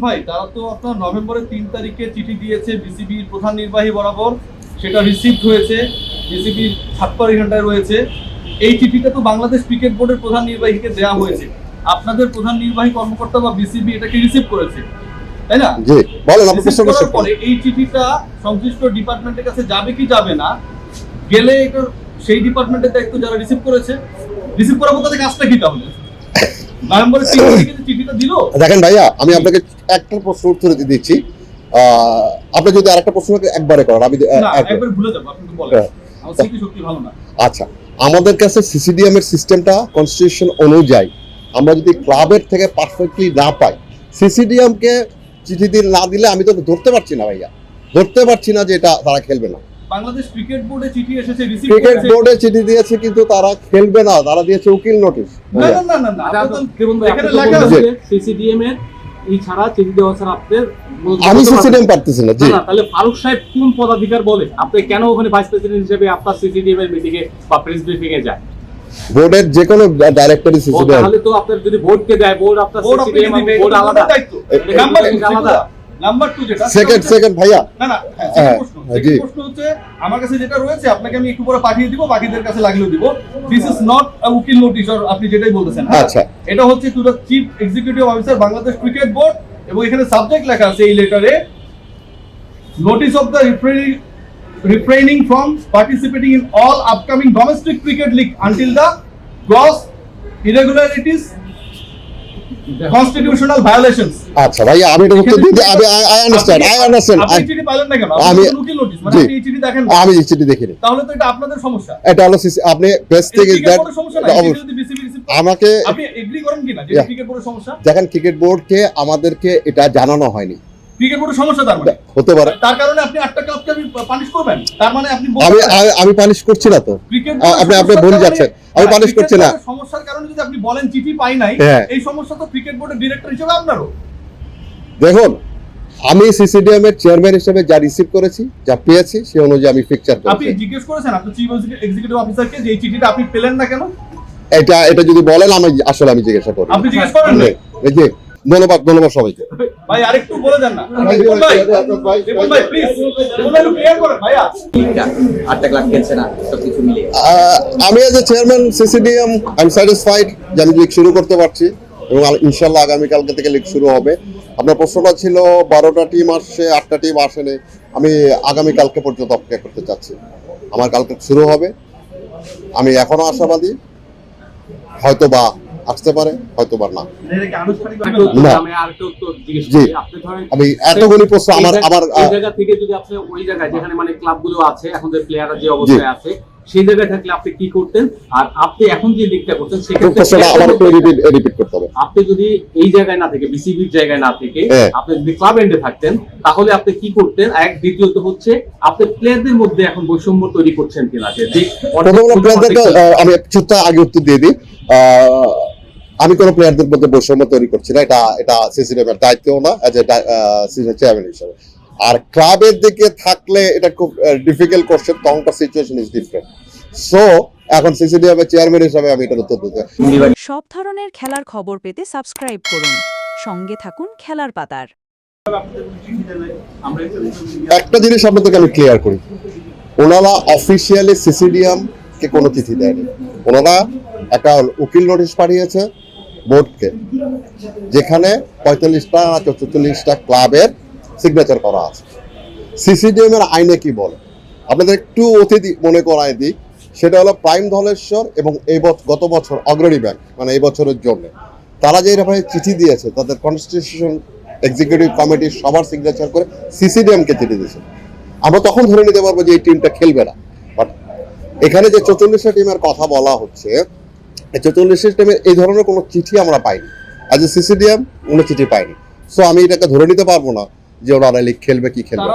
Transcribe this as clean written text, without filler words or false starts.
ভাই তারা তো আপনার নভেম্বরের 3 তারিখে চিঠি দিয়েছে বিসিবির প্রধান নির্বাহী বরাবর, সেটা রিসিভড হয়েছে, বিসিবির 56 ঘন্টায় রয়েছে। এই চিঠিটা তো বাংলাদেশ ক্রিকেট বোর্ডের প্রধান নির্বাহীকে দেওয়া হয়েছে, আপনাদের প্রধান নির্বাহী কর্মকর্তা বা বিসিবি এটাকে রিসিভ করেছে, তাই না? জি বলেন, আপনি প্রশ্ন করার পরে এই চিঠিটা সংশ্লিষ্ট ডিপার্টমেন্টের কাছে যাবে কি যাবে না, গেলে এটা সেই ডিপার্টমেন্টের দায়িত্ব যারা রিসিভ করেছে, রিসিভ করার মতো কাজটা কি তাহলে? নভেম্বরের 3 তারিখে যে চিঠিটা দিল। দেখেন ভাইয়া, আমি আপনাকে একটা প্রশ্ন উত্তর দিচ্ছি, আপনি যদি আরেকটা প্রশ্ন একবারে করেন আমি একবার ভুলে যাব, আপনি তো বলেন আমার স্মৃতি শক্তি ভালো না। আচ্ছা, আমাদের কাছে সিসিডিএম এর সিস্টেমটা কনস্টিটিউশন অনুযায়ী আমরা যদি ক্লাবের থেকে পারফেক্টলি না পাই, সিসিডিএম কে চিঠি দিয়ে না দিলে আমি তো ধরতে পারছি না ভাইয়া, ধরতে পারছি না যে এটা তারা খেলবে না। বাংলাদেশ ক্রিকেট বোর্ডে চিঠি এসেছে, রিসিভ ক্রিকেট বোর্ডে চিঠি দিয়েছে কিন্তু তারা খেলবে না, তারা দিয়েছে উকিল নোটিশ। না না না না, এখানে লেখা আছে সিসিডিএম এর এই ছাড়া চিঠি দেওয়া ছাড়া আপনাদের আমি সিসিডিএম পারতেছি না। জি, তাহলে ফারুক সাহেব কোন পদাধিকার বলে আপনি কেন ওখানে ভাইস প্রেসিডেন্ট হিসেবে আপনার সিসিডিএম এর মিটিং এ বা প্রেস ব্রিফিং এ যায়? বোর্ডের যে কোনো ডাইরেক্টরি সিসিডিএম, তাহলে তো আপনার যদি বোর্ডকে দেয়, বোর্ড আপনার সিসিডিএম বোর্ড আলাদা দায়িত্ব, আলাদা। নাম্বার 2 যেটা সেকেন্ড ভাইয়া, না না প্রশ্ন হচ্ছে আমার কাছে যেটা রয়েছে আপনাকে আমি একটু পরে পাঠিয়ে দিব, বাকিদের কাছে লাগলেও দিব। দিস ইজ নট আ উকিল নোটিশ, আর আপনি যেটাই বলতেছেন। আচ্ছা, এটা হচ্ছে to the chief executive officer Bangladesh cricket board, এবং এখানে সাবজেক্ট লেখা আছে এই লেটারে, notice of the refraining from participating in all upcoming domestic cricket league until the gross irregularities, constitutional violations. আচ্ছা ভাইয়া, আমি এটা উত্তর দিতে আই আন্ডারস্ট্যান্ড আপনি চিঠি পাইলেন না কেন? আমি উকিল নোটিশ মানে আপনি এই চিঠি দেখেন না। আমি চিঠি দেখিনি, তাহলে তো এটা আপনাদের সমস্যা। এটা হলো আপনি প্রেস থেকে আমাকে আপনি এগ্রি করেন কিনা যে ক্রিকেট বোর্ডের সমস্যা? দেখেন, ক্রিকেট বোর্ডকে আমাদেরকে এটা জানানো হয়নি। ক্রিকেট বোর্ডের সমস্যা তার মানে হতে পারে, তার কারণে আপনি 8টা ক্লাবকে আমি পানিশ করবেন, তার মানে আপনি আমি পানিশ করছি না তো, আপনি ভুল যাচ্ছেন, আমি পানিশ করছি না। সমস্যার কারণে যদি আপনি বলেন চিঠি পাই নাই, এই সমস্যা তো ক্রিকেট বোর্ডের ডিরেক্টর হিসেবে আপনারও। দেখুন, আমি সিসিডিএম এর চেয়ারম্যান হিসেবে যা রিসিভ করেছি, যা পেয়েছি, সেই অনুযায়ী আমি পিকচার করেছি। আপনি জিজ্ঞেস করেছেন আপনি চিফ এক্সিকিউটিভ অফিসারকে যে এই চিঠিটা আপনি পেলেন না কেন? এটা যদি বলেন আমি আসলে জিজ্ঞাসা করি। আপনি জিজ্ঞেস করেন না? এই যে ধন্যবাদ সবাইকে। ভাই আরেকটু বলে দেন না ভাই প্লিজ, একটু ক্লিয়ার করেন ভাইয়া। 8টা ক্লাব খেলছে না, সবকিছু মিলিয়ে আমি as a chairman CCDM I am satisfied যে আমি লিগ শুরু করতে পারছি, এবং ইনশাআল্লাহ আগামীকালকে থেকে লিগ শুরু হবে। আপনার প্রশ্নটা ছিল 12টা টিম আসছে, 8টা টিম আসেনি, আমি আগামীকালকে পর্যন্ত অপেক্ষা করতে চাচ্ছি। আমার কালকে শুরু হবে, আমি এখনো আশাবাদী, হয়তো বা আসতে পারে, হয়তো বা না। আমি এতগুলি প্রশ্ন আমার জায়গা থেকে যদি আপনি ওই জায়গায় যেখানে মানে ক্লাবগুলো আছে এখন যে প্লেয়াররা যে অবস্থায় আছে সেই জায়গায় থাকলে আপনি কি করতেন, আর আপনি এখন যে লিগটা করতেন আপনি যদি এই জায়গায় না থেকে বিসিবির জায়গায় না থেকে আপনি যদি ক্লাব এন্ডে থাকতেন তাহলে আপনি কি করতেন? এক, দ্বিতীয়ত হচ্ছে আপনি প্লেয়ারদের মধ্যে এখন বৈষম্য তৈরি করছেন কিনা? আমি আগে উত্তর দিয়ে দিই, আমি কোনো প্লেয়ারদের মধ্যে বৈষম্য তৈরি করছি না, এটা সিসিডিএম এর দায়িত্বও না এজ এ চেয়ারম্যান হিসেবে। আর ক্লাবের দিকে থাকলে এটা খুব ডিফিকাল্ট কোশ্চেন, তখনকার সিচুয়েশন ইজ ডিফারেন্ট। সো এখন সিসিডিএম এর চেয়ারম্যান হিসেবে আমি এটার উত্তর দিতে। সব ধরনের খেলার খবর পেতে সাবস্ক্রাইব করুন, সঙ্গে থাকুন খেলার পাতার। একটা জিনিস আপনাদেরকে আমি ক্লিয়ার করি, ওনারা অফিসিয়ালি সিসিডিএম কে কোনো চিঠি দেয়নি, ওনারা একটা উকিল নোটিশ পাঠিয়েছে বোর্ডকে, যেখানে 45টা 44টা ক্লাবের সিগনেচার করা আছে। সিসিডিএম এর আইনে কি বলে আপনাদের একটু অতিথি মনে করায় দিই, সেটা হলো প্রাইম ধলেশ্বর এবং গত বছর অগ্রণী ব্যাংক, মানে এই বছরের জন্য তারা যে এরকম চিঠি দিয়েছে, তাদের কনস্টিটিউশন এক্সিকিউটিভ কমিটির সবার সিগনেচার করে সিসিডিএম কে চিঠি দিয়েছে। আমরা তখন ধরে নিতে পারবো যে এই টিমটা খেলবে না। বাট এখানে যে 44টা টিমের কথা বলা হচ্ছে, এই 44 টিমের এই ধরনের কোনো চিঠি আমরা পাইনি, আজ সিসিডিএম কোনো চিঠি পাইনি। সো আমি এটাকে ধরে নিতে পারবো না যে ওরা লিগ খেলবে কি খেলবে।